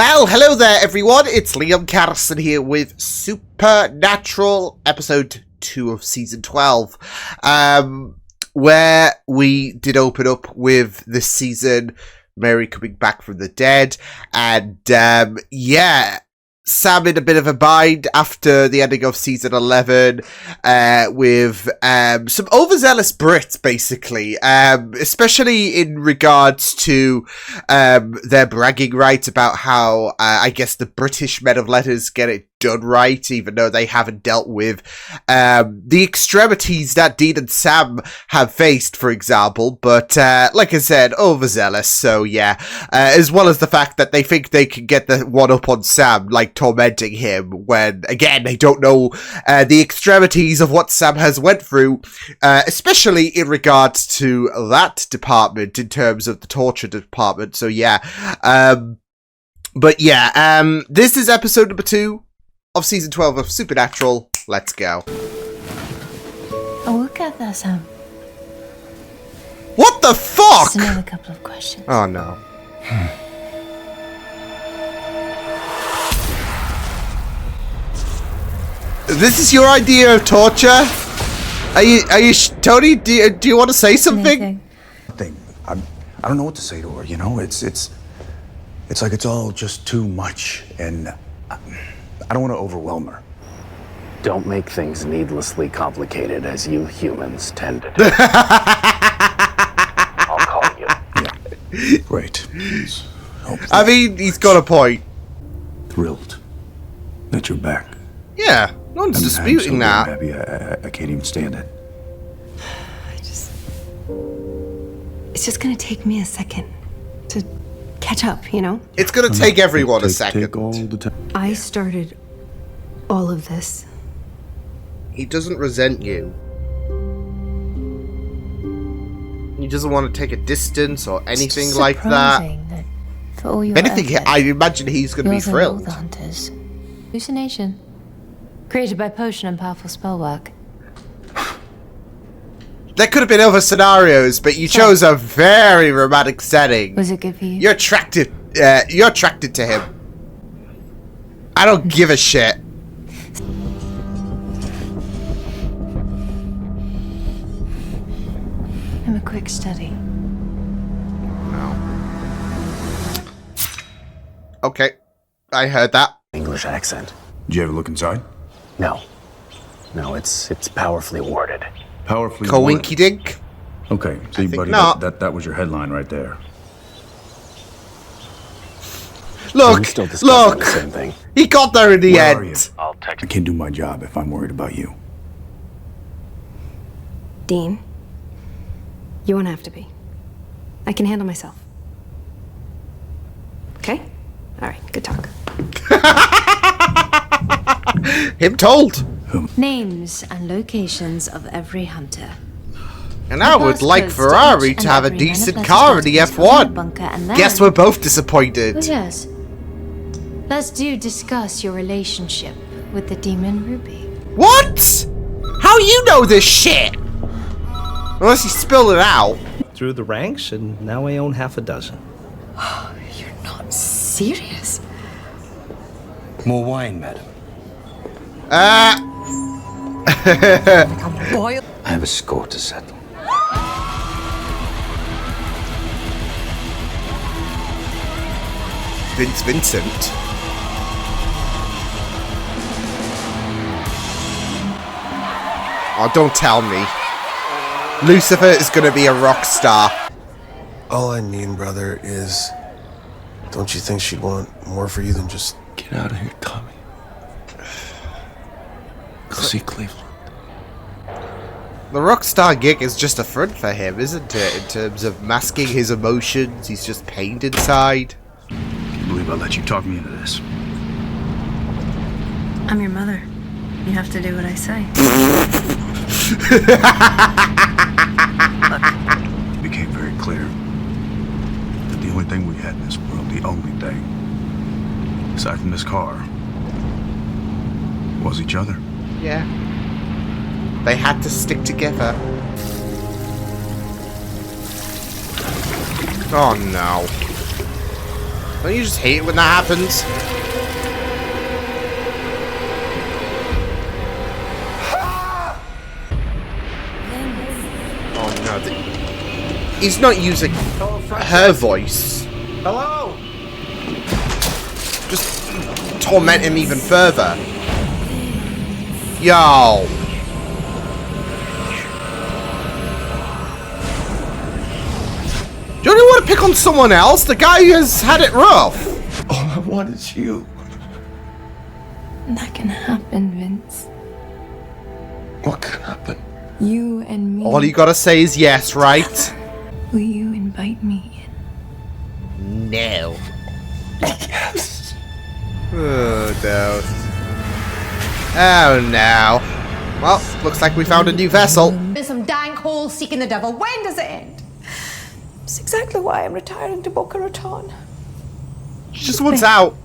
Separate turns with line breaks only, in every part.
Well, hello there everyone, it's Liam Carson here with Supernatural episode 2 of season 12, where we did open up with this season, Mary coming back from the dead, and yeah, Sam in a bit of a bind after the ending of season 11, with some overzealous Brits, basically, especially in regards to their bragging rights about how, I guess, the British men of letters get it done right, even though they haven't dealt with the extremities that Dean and Sam have faced, for example. But like I said, overzealous, so yeah. As well as the fact that they think they can get the one up on Sam, like tormenting him, when, again, they don't know the extremities of what Sam has went through, especially in regards to that department, in terms of the torture department, so yeah. But yeah, this is episode number 2 of season 12 of Supernatural. Let's go.
Oh, look at that, Sam.
What the fuck?
Just another couple of questions.
Oh no. This is your idea of torture? Are you Tony? Do you want to say something?
I don't know what to say to her. You know, it's like it's all just too much, and I don't want to overwhelm her.
Don't make things needlessly complicated, as you humans tend to do. I'll call you.
Yeah. Great.
I mean, he's got a point.
Thrilled that you're back.
Yeah, no one's disputing that.
I'm happy. I can't even stand it.
It's just gonna take me a second to catch up, you know?
It's gonna take everyone a second.
Take all the time.
I started all of this.
He doesn't resent you. He doesn't want to take a distance or anything like that.
For all your
If anything,
effort,
I imagine he's going to be
yours and all
thrilled.
the hunters. Hallucination. Created by potion and powerful spell work.
There could have been other scenarios, but you chose a very romantic setting.
Was it good for you?
You're attracted to him. I don't give a shit.
I'm a quick study.
No. Okay, I heard that.
English accent.
Did you ever look inside?
No, it's powerfully worded.
Powerfully.
Coinky dink.
Okay, see, buddy,
not.
that was your headline right there.
Look,
We still discussing
look.
the same thing.
He got there in the
Where are you?
end.
I'll
I
text.
can't do my job if I'm worried about you.
Dean, you won't have to be. I can handle myself. Okay? Alright, good talk.
Him told.
Names and locations of every hunter.
And I would like Ferrari to have a decent car in the F1. Guess we're both disappointed.
Oh, yes. Let's discuss your relationship with the demon Ruby.
What? How you know this shit? Unless you spilled it out.
Through the ranks, and now I own half a dozen.
You're not serious?
More wine, madam.
Uh,
I have a score to settle.
Vince Vincent. Oh, don't tell me. Lucifer is gonna be a rock star.
All I mean, brother, is... Don't you think she'd want more for you than just...
Get out of here, Tommy. Go see Cleveland.
The rock star gig is just a front for him, isn't it? In terms of masking his emotions, he's just pained inside.
Can't believe I let you talk me into this.
I'm your mother. You have to do what I say.
It became very clear that the only thing we had in this world, the only thing, aside from this car, was each other.
Yeah. They had to stick together. Oh no. Don't you just hate it when that happens? Oh no, he's not using her voice.
Hello?
Just torment him even further. Yo. Do you only want to pick on someone else? The guy has had it rough.
All I want is you.
That can happen, Vince.
What can happen?
You and me.
All you gotta say is yes, right?
Will you invite me in?
No.
Yes.
Oh no. Oh no. Well, looks like we found a new vessel.
In some dank hole seeking the devil. When does it end? It's exactly why I'm retiring to Boca Raton.
She just wants out.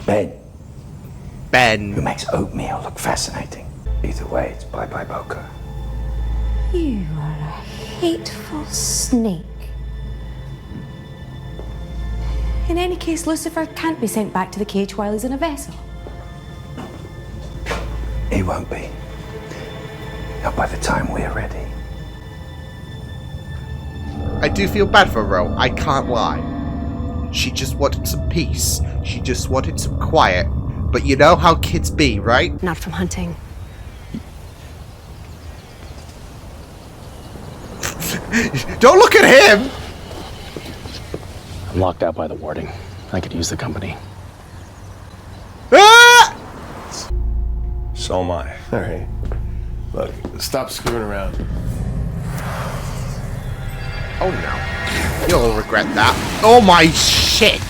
Ben, who
Ben.
makes oatmeal look fascinating. Either way, it's bye-bye Boca.
You are a hateful snake.
In any case, Lucifer can't be sent back to the cage while he's in a vessel.
He won't be. Not by the time we're ready.
I do feel bad for Ro, I can't lie. She just wanted some peace. She just wanted some quiet. But you know how kids be, right?
Not from hunting.
Don't look at him!
I'm locked out by the warding. I could use the company.
Ah!
So am I. All right. Look, stop screwing around.
Oh no. You'll regret that. Oh my shit!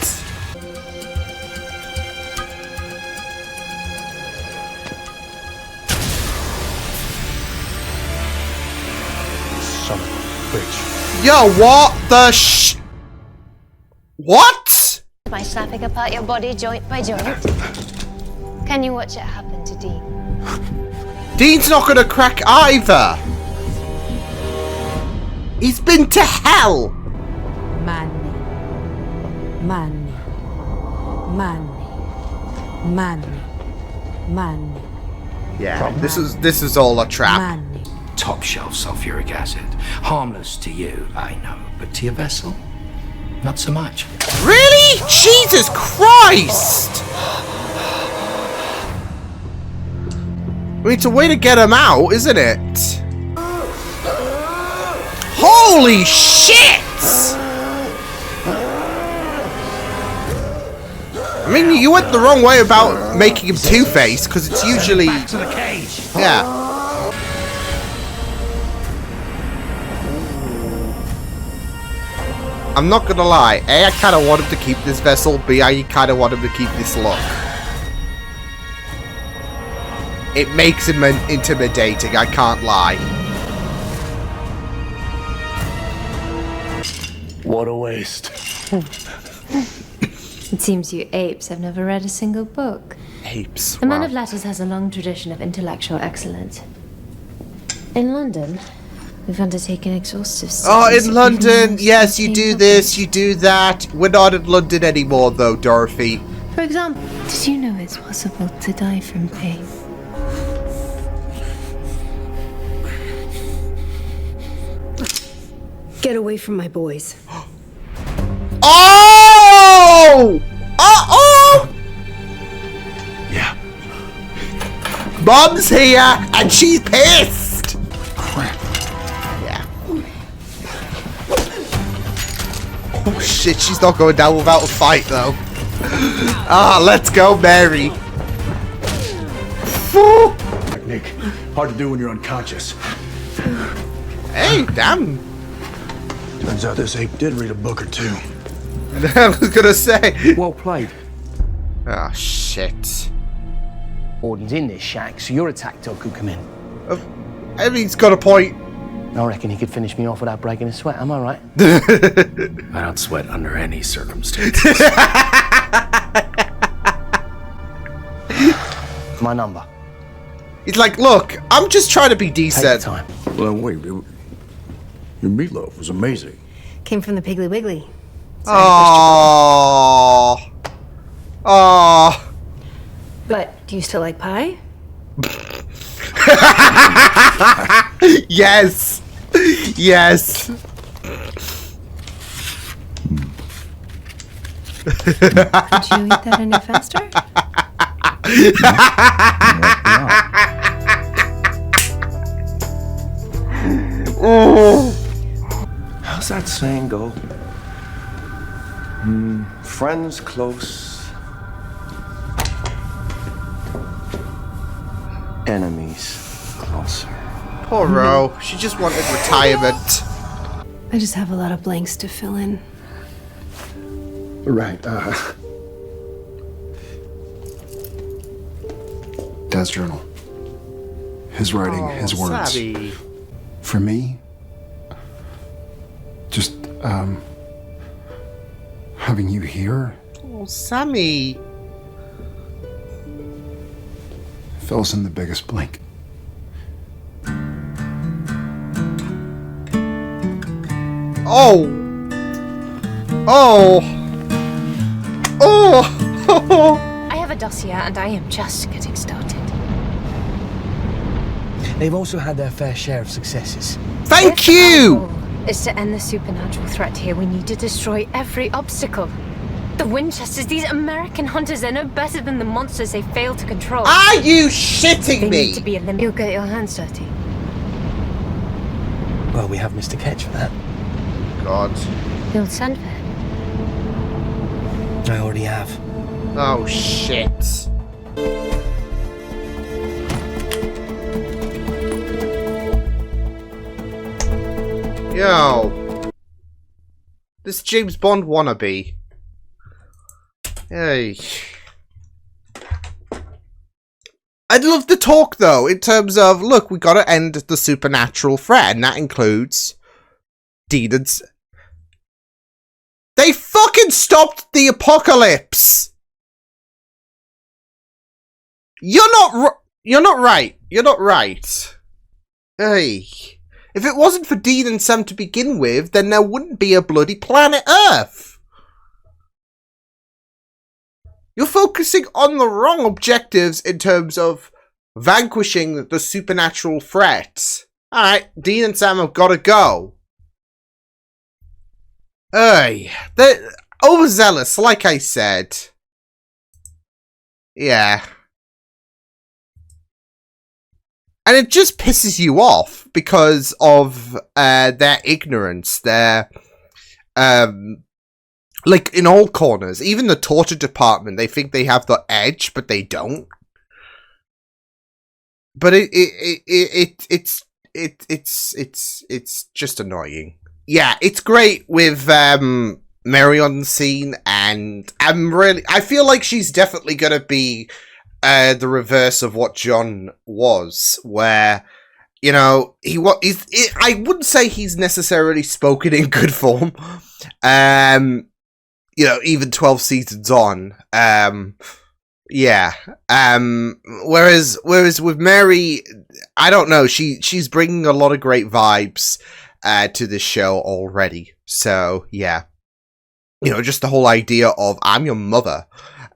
Son of a bitch.
Yo, what the What?
By snapping apart your body joint by joint. Can you watch it happen to Dean?
Dean's not gonna crack either! He's been to hell!
Manny. Manny. Manny. Manny. Manny.
Yeah, this is all a trap.
Manny.
Top shelf sulfuric acid. Harmless to you, I know, but to your vessel, not so much.
Really? Jesus Christ! I mean, it's a way to get him out, isn't it? Holy shit! I mean, you went the wrong way about making him Two-Face, because it's usually...
Back to the cage!
Yeah. I'm not gonna lie. A, I kind of want him to keep this vessel. B, I kind of want him to keep this look. It makes him intimidating, I can't lie.
What a waste.
It seems you apes have never read a single book.
Apes.
The Man
wow.
of Letters has a long tradition of intellectual excellence. In London, we've undertaken exhaustive studies.
Oh,
of
in London,
most
yes, you do
contained
this, you do that. We're not in London anymore, though, Dorothy.
For example, did you know it's possible to die from pain?
Get away from my boys.
Oh! Uh-oh!
Yeah.
Mom's here, and she's pissed!
Crap.
Yeah. Oh shit, she's not going down without a fight, though. Ah, let's go, Mary. Phew.
Nick, hard to do when you're unconscious.
Hey, damn.
Turns out this ape did read a book or two.
I was gonna say.
Well played.
Oh, shit.
Warden's in this shack, so your attack dog could come in.
I mean, he's got a point.
I reckon he could finish me off without breaking a sweat, am I right?
I don't sweat under any circumstances.
My number.
He's like, look, I'm just trying to be
Take your
decent.
time.
Well, wait. Your meatloaf was amazing.
Came from the Piggly Wiggly.
Oh. Oh.
But do you still like pie?
Yes. Yes.
Could you eat that any faster?
How's that saying go? Friends close, enemies closer.
Poor Ro. She just wanted retirement.
I just have a lot of blanks to fill in.
Right, Dad's journal. His writing, his words.
Savvy.
For me, just, having you here
Oh, Sammy.
fills in the biggest blank.
Oh. Oh. Oh.
I have a dossier and I am just getting started.
They've also had their fair share of successes.
Thank
Our
you.
goal is to end the supernatural threat here. We need to destroy every obstacle. The Winchesters, these American hunters, are no better than the monsters they fail to control.
Are you shitting
They
me?
need to be eliminated. You'll get your hands dirty.
Well, we have Mr. Ketch for that.
God.
You'll send for him.
I already have.
Oh, shit. Yo. This James Bond wannabe. Hey. I'd love to talk, though, in terms of, look, we gotta end the supernatural threat, and that includes Dean and... They fucking stopped the apocalypse! You're not right. You're not right. Hey. If it wasn't for Dean and Sam to begin with, then there wouldn't be a bloody planet Earth. You're focusing on the wrong objectives in terms of vanquishing the supernatural threat. Alright, Dean and Sam have got to go. Hey, they're overzealous, like I said. Yeah. And it just pisses you off because of their ignorance, their like in all corners, even the torture department, they think they have the edge, but they don't. But it's just annoying. Yeah, it's great with Mary on the scene, and I feel like she's definitely gonna be the reverse of what John was, where, you know, I wouldn't say he's necessarily spoken in good form. You know, even 12 seasons on. Yeah. Whereas with Mary, I don't know, she's bringing a lot of great vibes to this show already. So, yeah. You know, just the whole idea of, I'm your mother.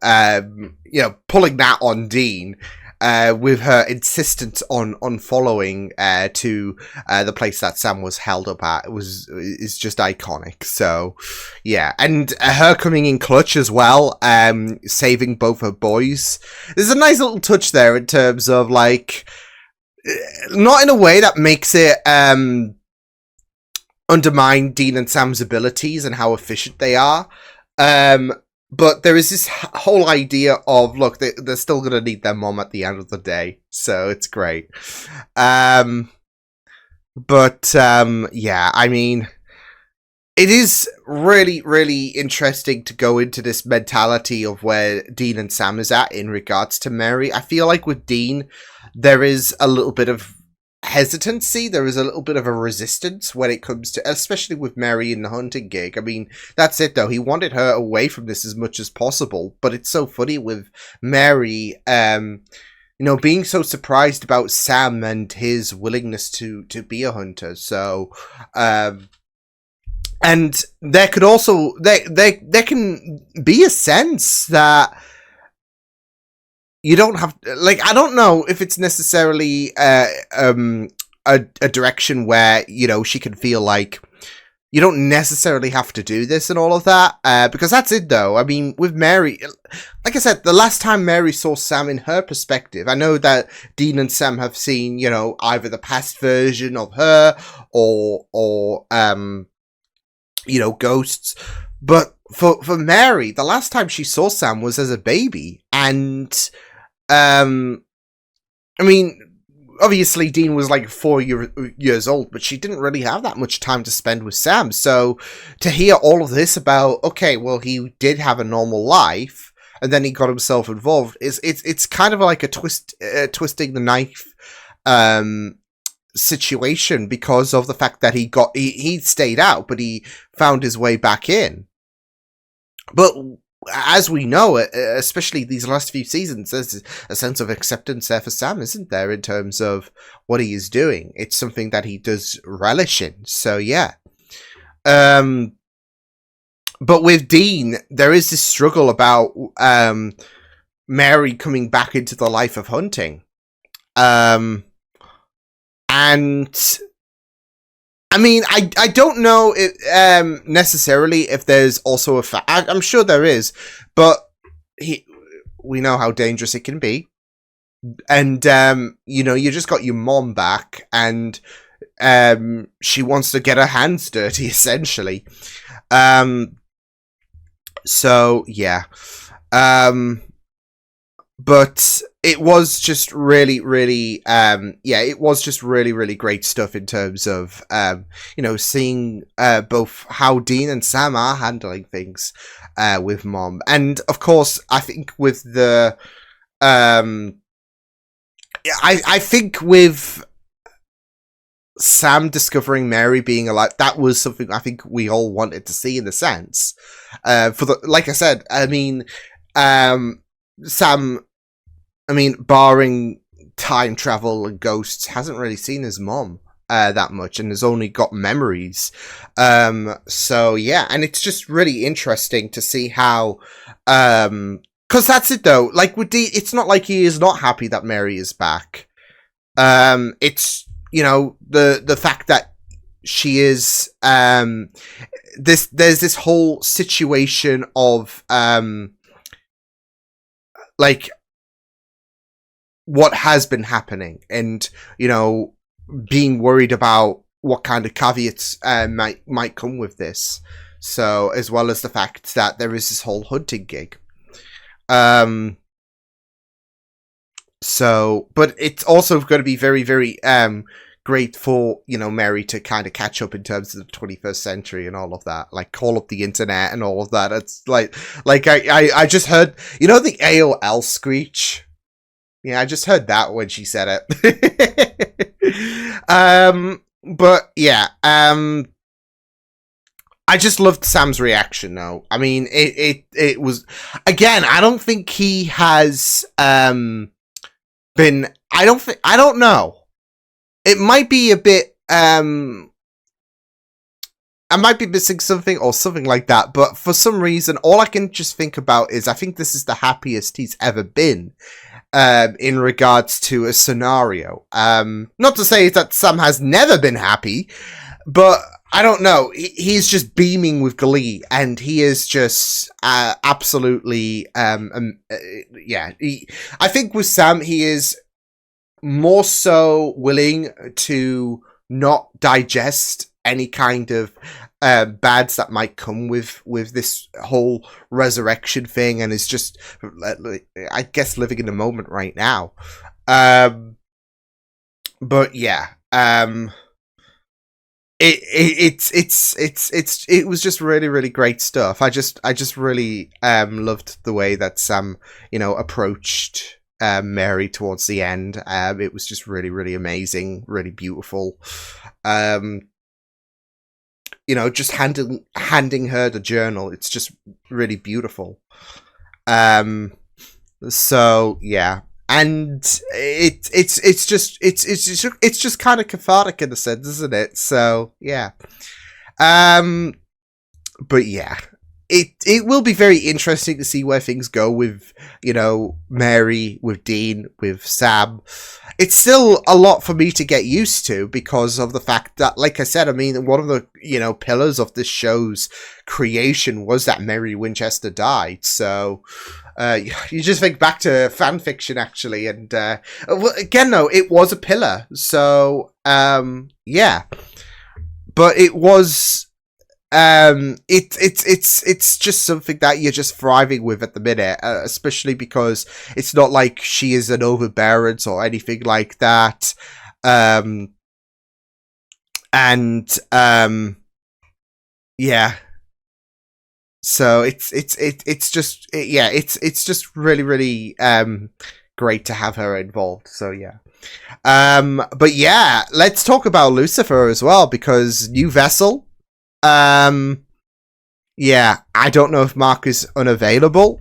You know, pulling that on Dean, with her insistence on following to the place that Sam was held up at, is just iconic. So, yeah, and her coming in clutch as well, saving both her boys. There's a nice little touch there in terms of, like, not in a way that makes it undermine Dean and Sam's abilities and how efficient they are. But there is this whole idea of, look, they're still going to need their mom at the end of the day. So it's great. Yeah, I mean, it is really, really interesting to go into this mentality of where Dean and Sam is at in regards to Mary. I feel like with Dean, there is a little bit of hesitancy, there is a little bit of a resistance when it comes to, especially with Mary in the hunting gig. I mean, that's it though, he wanted her away from this as much as possible, but it's so funny with Mary, you know, being so surprised about Sam and his willingness to be a hunter. So, And there could also there can be a sense that you don't have, like, I don't know if it's necessarily a direction where, you know, she can feel like you don't necessarily have to do this and all of that, because that's it though. I mean, with Mary, like I said, the last time Mary saw Sam in her perspective, I know that Dean and Sam have seen, you know, either the past version of her or you know, ghosts, but for Mary, the last time she saw Sam was as a baby, and I mean, obviously Dean was like 4 years old, but she didn't really have that much time to spend with Sam. So to hear all of this about, okay, well, he did have a normal life, and then he got himself involved, it's kind of like a twisting the knife situation, because of the fact that he stayed out, but he found his way back in. But as we know, especially these last few seasons, there's a sense of acceptance there for Sam, isn't there, in terms of what he is doing? It's something that he does relish in. So yeah. But with Dean, there is this struggle about Mary coming back into the life of hunting. And I mean, I don't know if, necessarily if there's also a I'm sure there is, but we know how dangerous it can be. And, you know, you just got your mom back, and she wants to get her hands dirty, essentially. So, yeah. But it was just really, really, it was just really, really great stuff in terms of, you know, seeing both how Dean and Sam are handling things with Mom. And, of course, I think with the, I think with Sam discovering Mary being alive, that was something I think we all wanted to see, in a sense. Like I said, I mean, Sam, I mean, barring time travel and ghosts, hasn't really seen his mom that much, and has only got memories. So yeah, and it's just really interesting to see how, because that's it though. Like with Dean, it's not like he is not happy that Mary is back. It's, you know, the fact that she is there's this whole situation of like what has been happening, and, you know, being worried about what kind of caveats might come with this. So, as well as the fact that there is this whole hunting gig. So, but it's also going to be very, very great for, you know, Mary to kind of catch up in terms of the 21st century and all of that, like call up the internet and all of that. It's like I just heard, you know, the AOL screech. Yeah, I just heard that when she said it. But yeah, I just loved Sam's reaction though. I mean, it was, again, I don't think he has been, I don't know. It might be a bit, I might be missing something or something like that, but for some reason, all I can just think about is I think this is the happiest he's ever been. In regards to a scenario. Not to say that Sam has never been happy, but I don't know. He's just beaming with glee, and he is just absolutely, yeah. I think with Sam, he is more so willing to not digest any kind of bads that might come with this whole resurrection thing, and is just, I guess, living in the moment right now. But yeah, it was just really, really great stuff. I just really loved the way that Sam, you know, approached Mary towards the end. It was just really, really amazing, really beautiful. You know, just handing her the journal. It's just really beautiful. So yeah, and it's just kind of cathartic in a sense, isn't it? So yeah. but yeah. It will be very interesting to see where things go with, you know, Mary, with Dean, with Sam. It's still a lot for me to get used to because of the fact that, like I said, I mean, one of the, you know, pillars of this show's creation was that Mary Winchester died. So you just think back to fan fiction, actually, and well, again, though, it was a pillar. So yeah, but it was. It's just something that you're just thriving with at the minute, especially because it's not like she is an overbearance or anything like that. Yeah. So it's just really great to have her involved. So yeah. But yeah, let's talk about Lucifer as well, because new vessel. Yeah, I don't know if Mark is unavailable,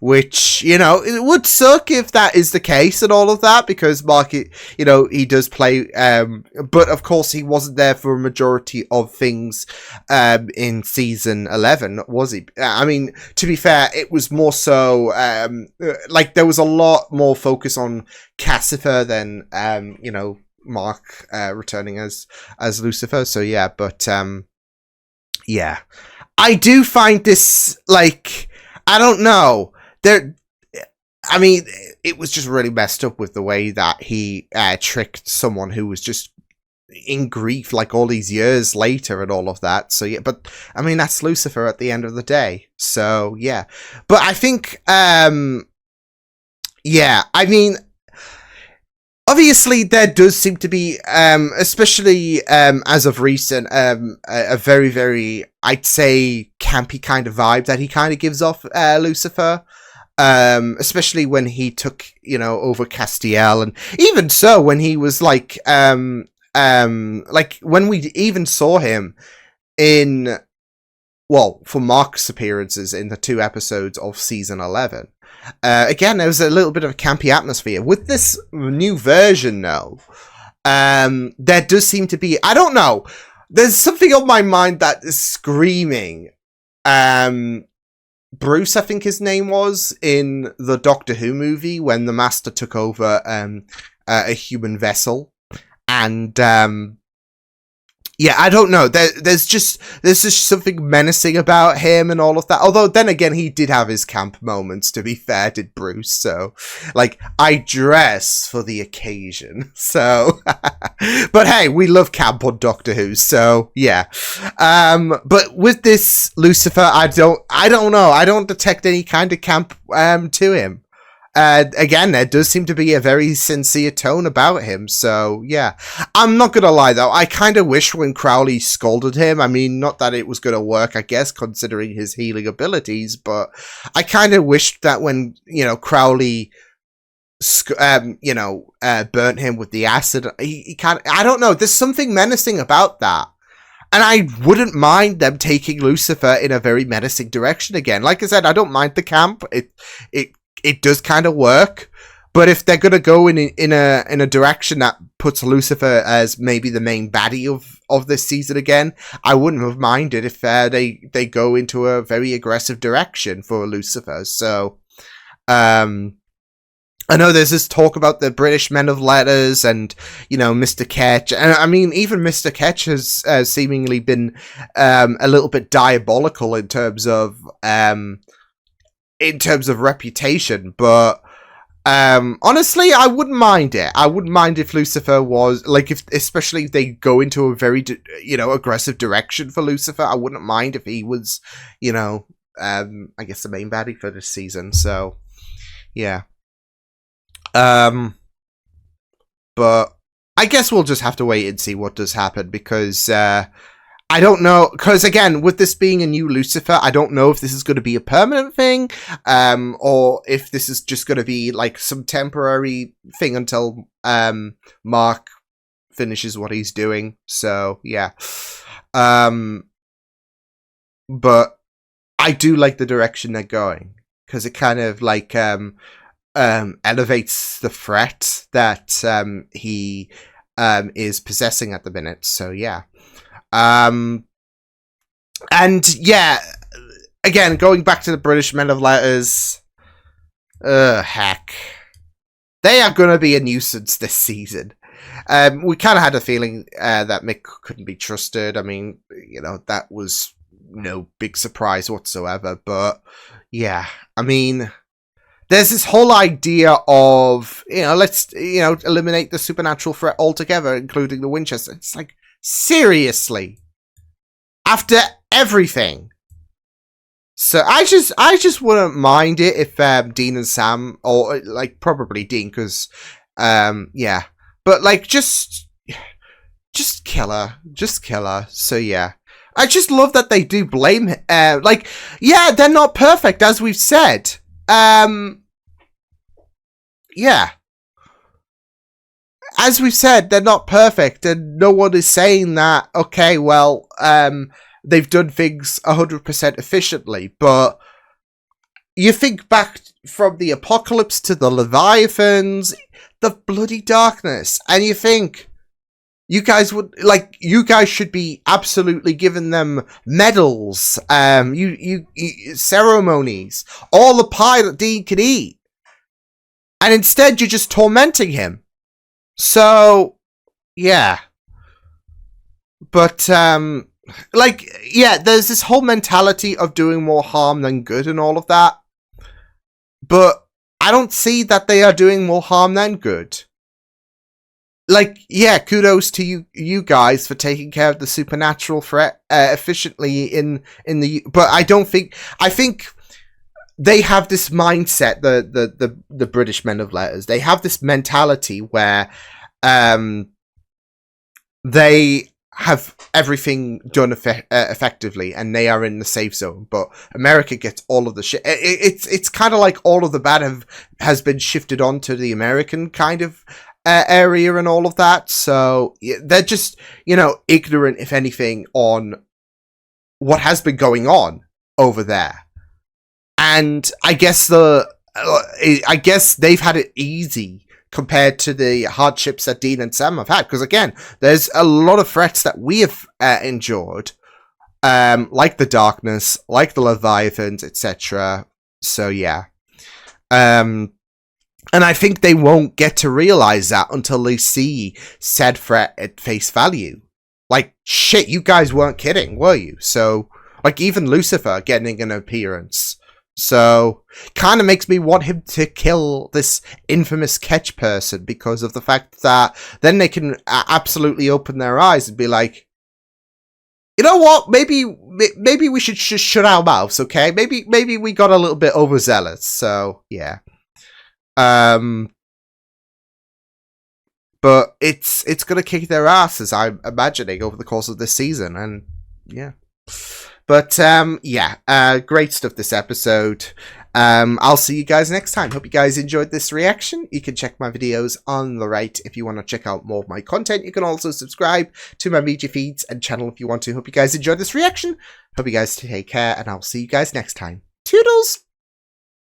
which, you know, it would suck if that is the case and all of that, because Mark, you know, he does play, but of course he wasn't there for a majority of things, in season 11, was he? I mean, to be fair, it was more so, like, there was a lot more focus on Cassifer than, you know, Mark returning as Lucifer. So yeah, but yeah, I do find this, like, I don't know, I mean, it was just really messed up with the way that he tricked someone who was just in grief, like, all these years later and all of that. So yeah, but I mean, that's Lucifer at the end of the day. So yeah, but I think yeah, I mean, obviously, there does seem to be, especially as of recent, a very, I'd say, campy kind of vibe that he kind of gives off, Lucifer. Especially when he took, you know, over Castiel, and even so, when he was like when we even saw him in, well, for Mark's appearances in the 2 episodes of season 11. Again, there was a little bit of a campy atmosphere. With this new version, though, there does seem to be, I don't know, there's something on my mind that is screaming, Bruce, I think his name was, in the Doctor Who movie, when the Master took over, a human vessel, and, yeah, I don't know. There's just something menacing about him and all of that. Although, then again, he did have his camp moments, to be fair, did Bruce. So, like, I dress for the occasion. So, but hey, we love camp on Doctor Who. So, yeah. But with this Lucifer, I don't know. I don't detect any kind of camp to him. Again, there does seem to be a very sincere tone about him, so yeah. I'm not gonna lie though, I kind of wish when Crowley scolded him, I mean, not that it was gonna work, I guess, considering his healing abilities, but I kind of wished that when, you know, Crowley, you know, burnt him with the acid, he kind of, I don't know, there's something menacing about that. And I wouldn't mind them taking Lucifer in a very menacing direction again. Like I said, I don't mind the camp. It does kind of work, but if they're gonna go in a direction that puts Lucifer as maybe the main baddie of this season again, I wouldn't have minded if they go into a very aggressive direction for Lucifer. So, I know there's this talk about the British Men of Letters and, you know, Mr. Ketch, and I mean, even Mr. Ketch has seemingly been a little bit diabolical in terms of reputation, but honestly, I wouldn't mind it. I wouldn't mind if Lucifer was, like, especially if they go into a very, you know, aggressive direction for Lucifer, I wouldn't mind if he was, you know, I guess the main baddie for this season, so, yeah. But I guess we'll just have to wait and see what does happen, because, I don't know, because again, with this being a new Lucifer, I don't know if this is going to be a permanent thing, or if this is just going to be like some temporary thing until Mark finishes what he's doing. So yeah, but I do like the direction they're going, because it kind of like elevates the threat that he is possessing at the minute. So yeah. And And yeah, again, going back to the British Men of Letters, heck. They are going to be a nuisance this season. We kind of had a feeling that Mick couldn't be trusted. I mean, you know, that was no big surprise whatsoever. But yeah, I mean, there's this whole idea of, you know, let's, you know, eliminate the supernatural threat altogether, including the Winchester. It's like, seriously? After everything? So I just wouldn't mind it if Dean and Sam, or like probably Dean, because yeah, but like just kill her, So yeah, I just love that they do blame like, yeah, they're not perfect, as we've said. Yeah, as we've said, they're not perfect, and no one is saying that. Okay, well, they've done things 100% efficiently, but you think back from the Apocalypse to the Leviathans, the bloody darkness, and you think you guys should be absolutely giving them medals, you ceremonies, all the pie that Dean could eat, and instead you're just tormenting him. So yeah, but like, yeah, there's this whole mentality of doing more harm than good and all of that. But I don't see that they are doing more harm than good. Like, yeah, kudos to you guys for taking care of the supernatural threat efficiently in the... But I think they have this mindset, the British Men of Letters. They have this mentality where they have everything done effectively, and they are in the safe zone, but America gets all of the shit. It's kind of like all of the bad has been shifted onto the American kind of area and all of that. So they're just, you know, ignorant, if anything, on what has been going on over there. And I guess they've had it easy compared to the hardships that Dean and Sam have had. Because again, there's a lot of threats that we have endured, like the Darkness, like the Leviathans, etc. So yeah. And I think they won't get to realize that until they see said threat at face value. Like, shit, you guys weren't kidding, were you? So, like, even Lucifer getting an appearance. So, kind of makes me want him to kill this infamous Ketch person, because of the fact that then they can absolutely open their eyes and be like, you know what? Maybe we should just shut our mouths, okay? Maybe we got a little bit overzealous. So yeah, but it's gonna kick their asses, I'm imagining, over the course of this season, and yeah. But, yeah, great stuff this episode. I'll see you guys next time. Hope you guys enjoyed this reaction. You can check my videos on the right if you want to check out more of my content. You can also subscribe to my media feeds and channel if you want to. Hope you guys enjoyed this reaction. Hope you guys take care, and I'll see you guys next time. Toodles!